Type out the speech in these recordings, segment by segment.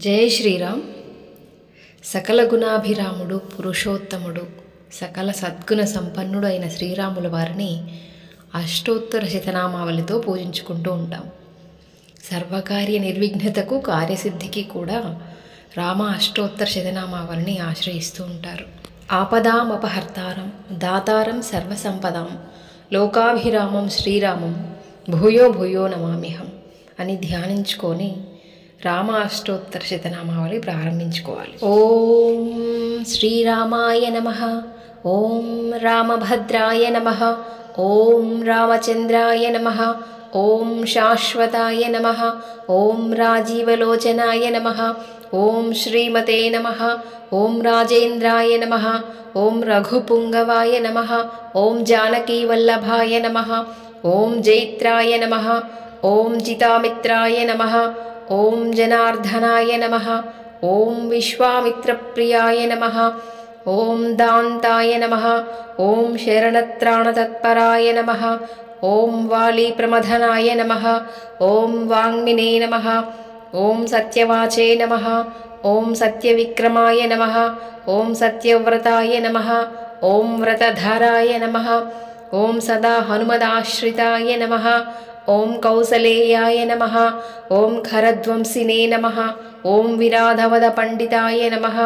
జై శ్రీరామ్. సకల గుణాభిరాముడు, పురుషోత్తముడు, సకల సద్గుణ సంపన్నుడు అయిన శ్రీరాముల వారిని అష్టోత్తర శతనామావళితో పూజించుకుంటూ ఉంటాం. సర్వకార్య నిర్విఘ్నతకు, కార్యసిద్ధికి కూడా రామ అష్టోత్తర శతనామావళిని ఆశ్రయిస్తూ ఉంటారు. ఆపదామపహర్తారం దాతారం సర్వసంపదాం లోకాభిరామం శ్రీరామం భూయో భూయో నమామ్యహం అని ధ్యానించుకొని రామ అష్టోత్తర శతనామావళి ప్రారంభించుకోవాలి. ఓం శ్రీరామాయ నమః, ఓం రామభద్రాయ నమః, ఓం రామచంద్రాయ నమః, ఓం శాశ్వతాయ నమః, ఓం రాజీవలోచనాయ నమః, ఓం శ్రీమతే నమః, ఓం రాజేంద్రాయ నమః, ఓం రఘుపుంగవాయ నమః, ఓం జానకీవల్లభాయ నమః, ఓం జైత్రాయ నమః, ఓం జితామిత్రాయ నమః, ఓం జనార్దనాయ నమః, ఓం విశ్వామిత్రప్రియాయ నమః, ఓం దాంతాయ నమః, ఓం శరణత్రాణతత్పరాయ నమః, ఓం వాలీప్రమథనాయ నమః, ఓం వాంగ్మినే నమః, ఓం సత్యవాచే నమః, ఓం సత్యవిక్రమాయ నమః, ఓం సత్యవ్రతాయ నమః, ఓం వ్రతధారాయ నమః, ఓం సదా హనుమదాశ్రితాయ నమః, ఓం కౌసలేయాయ నమః, ఓం ఖరధ్వంసినే నమః, ఓం విరాధవద పండితాయ నమః,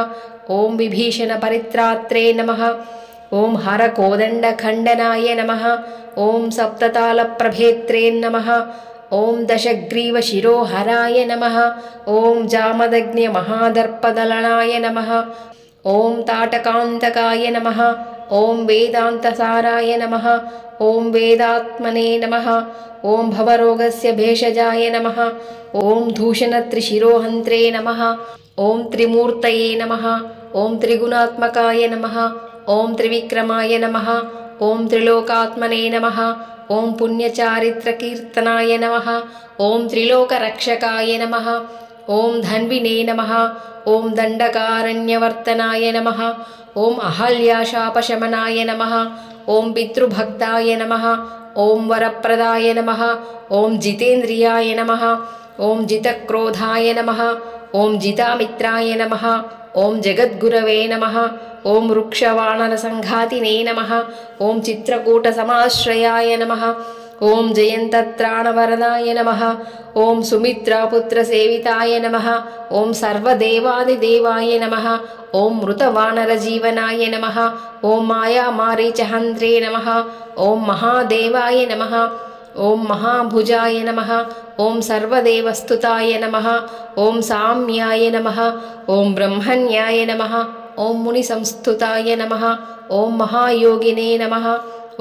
ఓం విభీషణ పరిత్రాత్రే నమః, ఓం హరకోదండ ఖండనాయ నమః, ఓం సప్తతాళ ప్రభేత్రే నమః, ఓం దశగ్రీవ శిరోహరాయ నమః, ఓం జామదగ్న్య మహాదర్పదలనాయ నమః, ఓం తాటకాంతకాయ నమః, ఓం వేదాంతసారాయ నమః, ఓం వేదాత్మనే నమః, ఓం భవరోగస్య భేషజాయ నమః, ఓం దూషణత్రిశిరోహంత్రే నమః, ఓం త్రిమూర్తయే నమః, ఓం త్రిగుణాత్మకాయ నమః, ఓం త్రివిక్రమాయ నమః, ఓం త్రిలోకాత్మనే నమః, ఓం పుణ్యచారిత్రకీర్తనాయ నమః, ఓం త్రిలోకరక్షకాయ నమః, ఓం ధన్వినే నమః, ఓం దండకారణ్యవర్తనాయ నమః, ఓం అహల్యాశాపశమనాయ నమః, ఓం పితృభక్తాయ నమః, ఓం వరప్రదాయ నమః, ఓం జితేంద్రియాయ నమః, ఓం జితక్రోధాయ నమః, ఓం జితామిత్రాయ నమః, ఓం జగద్గురవే నమః, ఓం వృక్షవానరసంఘాతినే నమః, ఓం చిత్రకూటసమాశ్రయాయ నమః, ఓం జయంతత్రాణవరదాయ నమః, ఓం సుమిత్రాపుత్రసేవితాయ నమః, ఓం సర్వదేవాదిదేవాయ నమః, ఓం మృతవానరజీవనాయ నమః, ఓం మాయామారీచహంత్రే నమః, ఓం మహాదేవాయ నమః, ఓం మహాభుజాయ నమః, ఓం సర్వదేవస్తుతాయ నమః, ఓం సామ్యాయ నమః, ఓం బ్రహ్మణ్యాయ నమః, ఓం మునిసంస్థుతాయ నమః, ఓం మహాయోగినే నమః,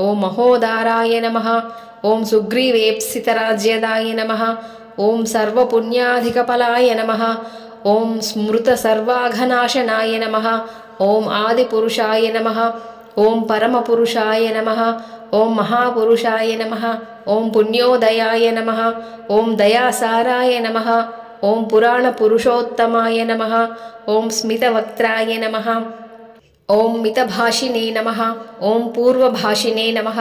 ఓం మహోదారాయ నమః, ఓం సుగ్రీవేప్సితరాజ్యదాయ నమః, ఓం సర్వపుణ్యాధికఫలాయ నమః, ఓం స్మృతసర్వాఘనాశనాయ నమః, ఓం ఆదిపురుషాయ నమః, ఓం పరమపురుషాయ నమః, ఓం మహాపురుషాయ నమః, ఓం పుణ్యోదయాయ నమః, ఓం దయాసారాయ నమః, ఓం పురాణపురుషోత్తమాయ నమః, ఓం స్మితవక్త్రాయ నమః, ఓం మితభాషినే నమః, ఓం పూర్వభాషినే నమః,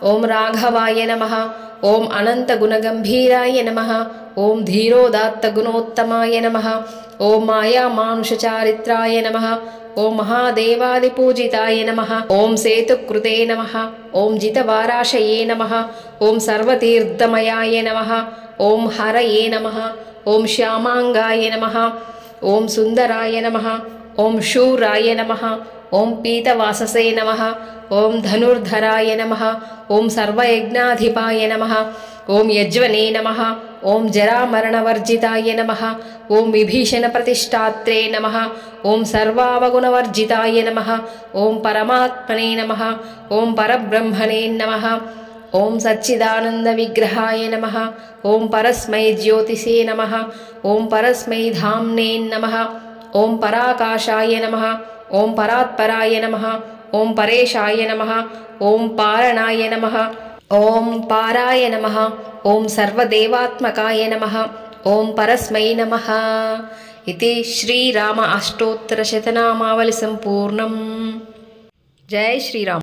ఓం రాఘవాయ నమః, ఓం అనంతగుణగంభీరాయ నమః, ఓం ధీరోదాత్తగుణోత్తమాయ నమః, ఓం మాయామానుషచారిత్రాయ నమః, ఓం మహాదేవాదిపూజితాయ నమః, ఓం సేతుకృతే నమః, ఓం జితవారాశయే నమః, ఓం సర్వతీర్థమయాయ నమః, ఓం హరయే నమః, ఓం శ్యామాంగాయ నమః, ఓం సుందరాయ నమః, ఓం శూరాయ నమః, ఓం పీతవాససే నమః, ఓం ధనుర్ధరాయ నమః, ఓం సర్వయజ్ఞాధిపాయ నమః, ఓం యజ్వనే నమః, ఓం జరామరణవర్జితాయ నమః, ఓం విభీషణప్రతిష్ఠాత్రే నమః, ఓం సర్వావగుణవర్జితాయ నమః, ఓం పరమాత్మనే నమః, ఓం పరబ్రహ్మణే నమః, ఓం సచ్చిదానందవిగ్రహాయ నమః, ఓం పరస్మై జ్యోతిషే నమః, ఓం పరస్మై ధామ్నే నమః, ఓం పరాకాశాయ నమః, ఓం పరాత్పరాయ నమః, ఓం పరేశాయ నమః, ఓం పారణాయ నమః, ఓం పారాయ నమః, ఓం సర్వదేవాత్మకాయ నమః, ఓం పరస్మై నమః. ఇది శ్రీరామ అష్టోత్తర శతనామావళి సంపూర్ణం. జై శ్రీరామ్.